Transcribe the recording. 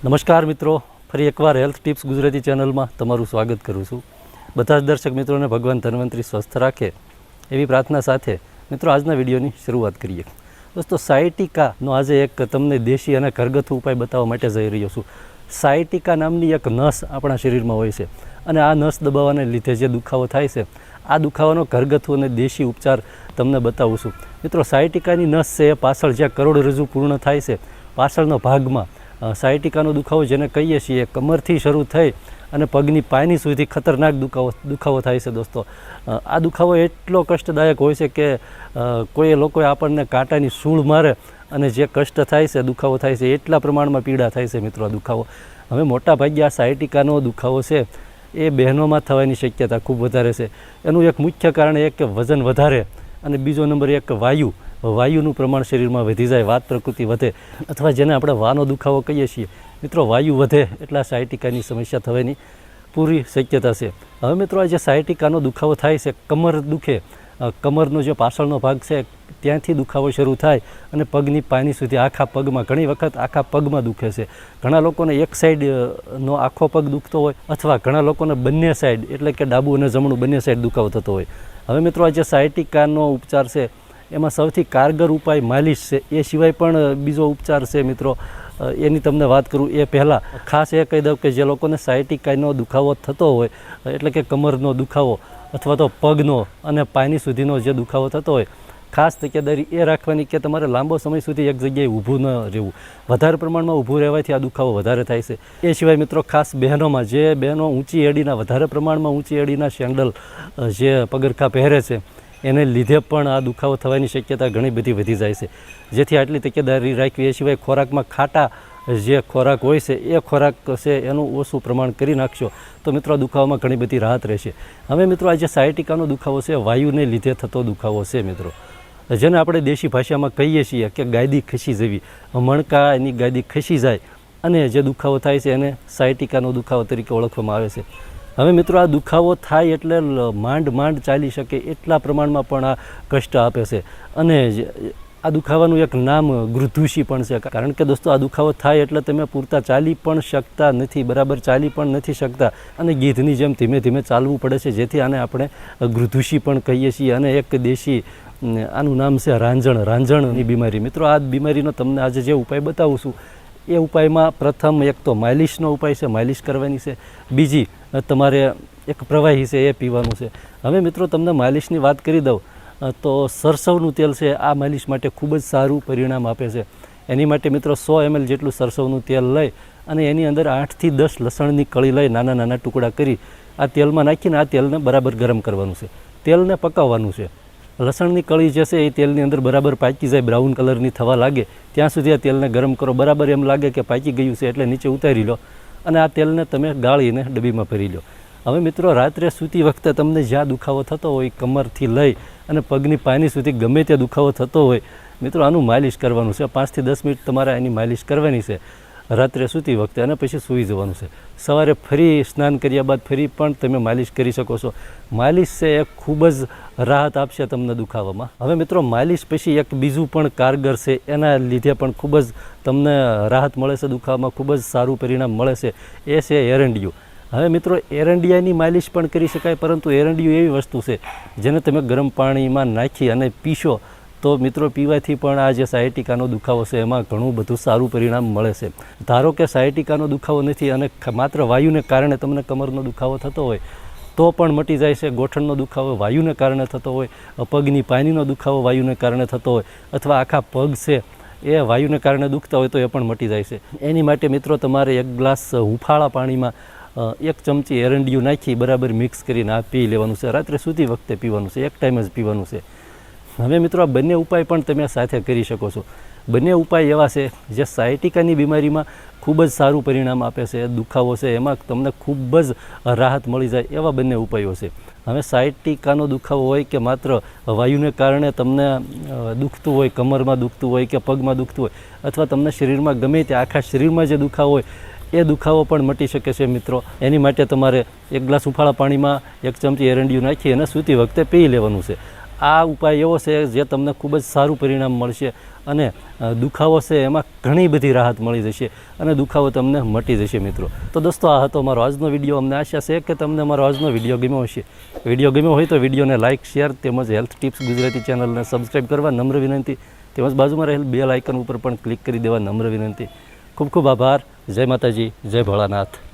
નમસ્કાર મિત્રો, ફરી એકવાર હેલ્થ ટિપ્સ ગુજરાતી ચેનલમાં તમારું સ્વાગત કરું છું. બધા જ દર્શક મિત્રોને ભગવાન ધન્વંતરી સ્વસ્થ રાખે એવી પ્રાર્થના સાથે મિત્રો આજના વિડીયોની શરૂઆત કરીએ. દોસ્તો, સાયટિકાનો આજે એક તમને દેશી અને ઘરગથ્થુ ઉપાય બતાવવા માટે જઈ રહ્યો છું. સાયટિકા નામની એક નસ આપણા શરીરમાં હોય છે અને આ નસ દબાવવાને લીધે જે દુખાવો થાય છે, આ દુખાવાનો ઘરગથ્થુ અને દેશી ઉપચાર તમને બતાવું છું. મિત્રો, સાયટિકાની નસ છે એ પાછળ જ્યાં કરોડરજ્જુ પૂર્ણ થાય છે, પાછળનો ભાગમાં સાયટિકાનો દુખાવો જેને કહીએ છીએ, કમરથી શરૂ થઈ અને પગની પાયની સુધી ખતરનાક દુખાવો થાય છે. દોસ્તો, આ દુખાવો એટલો કષ્ટદાયક હોય છે કે કોઈ લોકોએ આપણને કાંટાની સૂળ મારે અને જે કષ્ટ થાય છે, દુખાવો થાય છે, એટલા પ્રમાણમાં પીડા થાય છે. મિત્રો, આ દુખાવો હવે મોટા ભાગે આ સાયટિકાનો દુખાવો છે એ બહેનોમાં થવાની શક્યતા ખૂબ વધારે છે. એનું એક મુખ્ય કારણ એ કે વજન વધારે અને બીજો નંબર એક વાયુનું પ્રમાણ શરીરમાં વધી જાય, વાત પ્રકૃતિ વધે, અથવા જેને આપણે વાનો દુખાવો કહીએ છીએ. મિત્રો, વાયુ વધે એટલે સાયટિકાની સમસ્યા થવાની પૂરી શક્યતા છે. હવે મિત્રો, આ જે સાયટિકાનો દુખાવો થાય છે, કમર દુખે, કમરનો જે પાછળનો ભાગ છે ત્યાંથી દુખાવો શરૂ થાય અને પગની પાની સુધી આખા પગમાં, ઘણી વખત આખા પગમાં દુખે છે. ઘણા લોકોને એક સાઈડનો આખો પગ દુખતો હોય અથવા ઘણા લોકોને બંને સાઈડ, એટલે કે ડાબું અને જમણું બંને સાઈડ દુખાવો થતો હોય. હવે મિત્રો, આ જે સાયટિકાનો ઉપચાર છે એમાં સૌથી કારગર ઉપાય માલિશ છે. એ સિવાય પણ બીજો ઉપચાર છે. મિત્રો, એની તમને વાત કરું એ પહેલાં ખાસ એ કહી દઉં કે જે લોકોને સાયટિકાનો દુખાવો થતો હોય, એટલે કે કમરનો દુખાવો અથવા તો પગનો અને પાયની સુધીનો જે દુખાવો થતો હોય, ખાસ તકેદારી એ રાખવાની કે તમારે લાંબો સમય સુધી એક જગ્યાએ ઊભું ન રહેવું. વધારે પ્રમાણમાં ઊભું રહેવાથી આ દુખાવો વધારે થાય છે. એ સિવાય મિત્રો, ખાસ બહેનોમાં, જે બહેનો ઊંચી એડીના, વધારે પ્રમાણમાં ઊંચી એડીના સેન્ડલ જે પગરખા પહેરે છે, એને લીધે પણ આ દુખાવો થવાની શક્યતા ઘણી બધી વધી જાય છે. જેથી આટલી તકેદારી રાખવી. એ સિવાય ખોરાકમાં ખાટા જે ખોરાક હોય છે એ ખોરાક છે એનું ઓછું પ્રમાણ કરી નાખશો તો મિત્રો, આ દુખાવામાં ઘણી બધી રાહત રહેશે. હવે મિત્રો, આ જે સાયટિકાનો દુખાવો છે વાયુને લીધે થતો દુખાવો છે. મિત્રો, જેને આપણે દેશી ભાષામાં કહીએ છીએ કે ગાદી ખસી જવી, મણકા એની ગાદી ખસી જાય અને જે દુખાવો થાય છે એને સાયટિકાનો દુખાવો તરીકે ઓળખવામાં આવે છે. હવે મિત્રો, આ દુખાવો થાય એટલે માંડ ચાલી શકે એટલા પ્રમાણમાં પણ આ કષ્ટ આપે છે. અને આ દુખાવાનું એક નામ ગૃધુષી પણ છે. કારણ કે દોસ્તો, આ દુખાવો થાય એટલે તમે પૂરતા ચાલી પણ શકતા નથી, બરાબર ચાલી પણ નથી શકતા અને ગીધની જેમ ધીમે ધીમે ચાલવું પડે છે. જેથી આને આપણે ગૃધુષી પણ કહીએ છીએ. અને એક દેશી આનું નામ છે રાંઝણની બીમારી. મિત્રો, આ બીમારીનો તમને આજે જે ઉપાય બતાવું છું એ ઉપાયમાં પ્રથમ એક તો માલિશનો ઉપાય છે, માલિશ કરવાની છે. બીજી તમારે એક પ્રવાહી છે એ પીવાનું છે. હવે મિત્રો, તમને માલિશની વાત કરી દઉં તો સરસવનું તેલ છે આ માલિશ માટે ખૂબ જ સારું પરિણામ આપે છે. એની માટે મિત્રો 100 ml જેટલું સરસવનું તેલ લઈ અને એની અંદર 8 થી 10 લસણની કળી લઈ નાના નાના ટુકડા કરી આ તેલમાં નાખીને આ તેલને બરાબર ગરમ કરવાનું છે. તેલને પકાવવાનું છે. લસણની કળી જે છે એ તેલની અંદર બરાબર પાકી જાય, બ્રાઉન કલરની થવા લાગે ત્યાં સુધી આ તેલને ગરમ કરો. બરાબર એમ લાગે કે પાકી ગયું છે એટલે નીચે ઉતારી લો અને આ તેલને તમે ગાળીને ડબ્બીમાં ભરી લો. હવે મિત્રો, રાત્રે સૂતી વખતે તમને જ્યાં દુખાવો થતો હોય, કમરથી લઈ અને પગની પાની સુધી ગમે ત્યાં દુખાવો થતો હોય, મિત્રો આનું માલિશ કરવાનું છે. 5 થી 10 મિનિટ તમારે એની માલિશ કરવાની છે રાત્રે સૂતી વખતે અને પછી સૂઈ જવાનું છે. સવારે ફરી સ્નાન કર્યા બાદ ફરી પણ તમે માલિશ કરી શકો છો. માલિશ છે એ ખૂબ જ રાહત આપશે તમને દુખાવામાં. હવે મિત્રો, માલિશ પછી એક બીજું પણ કારગર છે, એના લીધે પણ ખૂબ જ તમને રાહત મળે છે, દુખાવામાં ખૂબ જ સારું પરિણામ મળે છે. એ છે એરંડિયું. હવે મિત્રો, એરંડિયાની માલિશ પણ કરી શકાય, પરંતુ એરંડિયું એવી વસ્તુ છે જેને તમે ગરમ પાણીમાં નાખી અને પીશો તો મિત્રો, પીવાથી પણ આ જે સાયટિકાનો દુખાવો છે એમાં ઘણું બધું સારું પરિણામ મળે છે. ધારો કે સાયટિકાનો દુખાવો નથી અને માત્ર વાયુને કારણે તમને કમરનો દુખાવો થતો હોય તો પણ મટી જાય છે. ગોઠણનો દુખાવો વાયુને કારણે થતો હોય, પગની પાનીનો દુખાવો વાયુને કારણે થતો હોય, અથવા આખા પગ છે એ વાયુને કારણે દુખતા હોય તો એ પણ મટી જાય છે. એની માટે મિત્રો, તમારે 1 ગ્લાસ હુંફાળા પાણીમાં 1 ચમચી એરંડિયું નાખી બરાબર મિક્સ કરીને આ પી લેવાનું છે. રાત્રે સૂતી વખતે પીવાનું છે, એક ટાઈમ જ પીવાનું છે. હવે મિત્રો, આ બંને ઉપાય પણ તમે સાથે કરી શકો છો. બંને ઉપાય એવા છે જે સાયટિકાની બીમારીમાં ખૂબ જ સારું પરિણામ આપે છે. દુખાવો છે એમાં તમને ખૂબ જ રાહત મળી જાય એવા બંને ઉપાયો છે. હવે સાયટિકાનો દુખાવો હોય કે માત્ર વાયુને કારણે તમને દુખતું હોય, કમરમાં દુખતું હોય કે પગમાં દુખતું હોય, અથવા તમને શરીરમાં ગમે તે આખા શરીરમાં જે દુખાવો હોય એ દુખાવો પણ મટી શકે છે. મિત્રો, એની માટે તમારે 1 ગ્લાસ હુંફાળા પાણીમાં 1 ચમચી એરંડિયું નાખી અને સૂતી વખતે પી લેવાનું છે. આ ઉપાય એવો છે જે તમને ખૂબ જ સારું પરિણામ મળશે અને દુખાવો છે એમાં ઘણી બધી રાહત મળી જશે અને દુખાવો તમને મટી જશે મિત્રો. તો દોસ્તો આ હતો મારો આજનો વિડીયો. અમને આશા છે કે તમને મારો આજનો વિડીયો ગમ્યો હશે. વિડીયો ગમ્યો હોય તો વિડીયોને લાઇક, શેર તેમજ હેલ્થ ટિપ્સ ગુજરાતી ચેનલને સબસ્ક્રાઈબ કરવા નમ્ર વિનંતી. તેમજ બાજુમાં રહેલ બેલ આઇકન ઉપર પણ ક્લિક કરી દેવા નમ્ર વિનંતી. ખૂબ ખૂબ આભાર. જય માતાજી, જય ભોળાનાથ.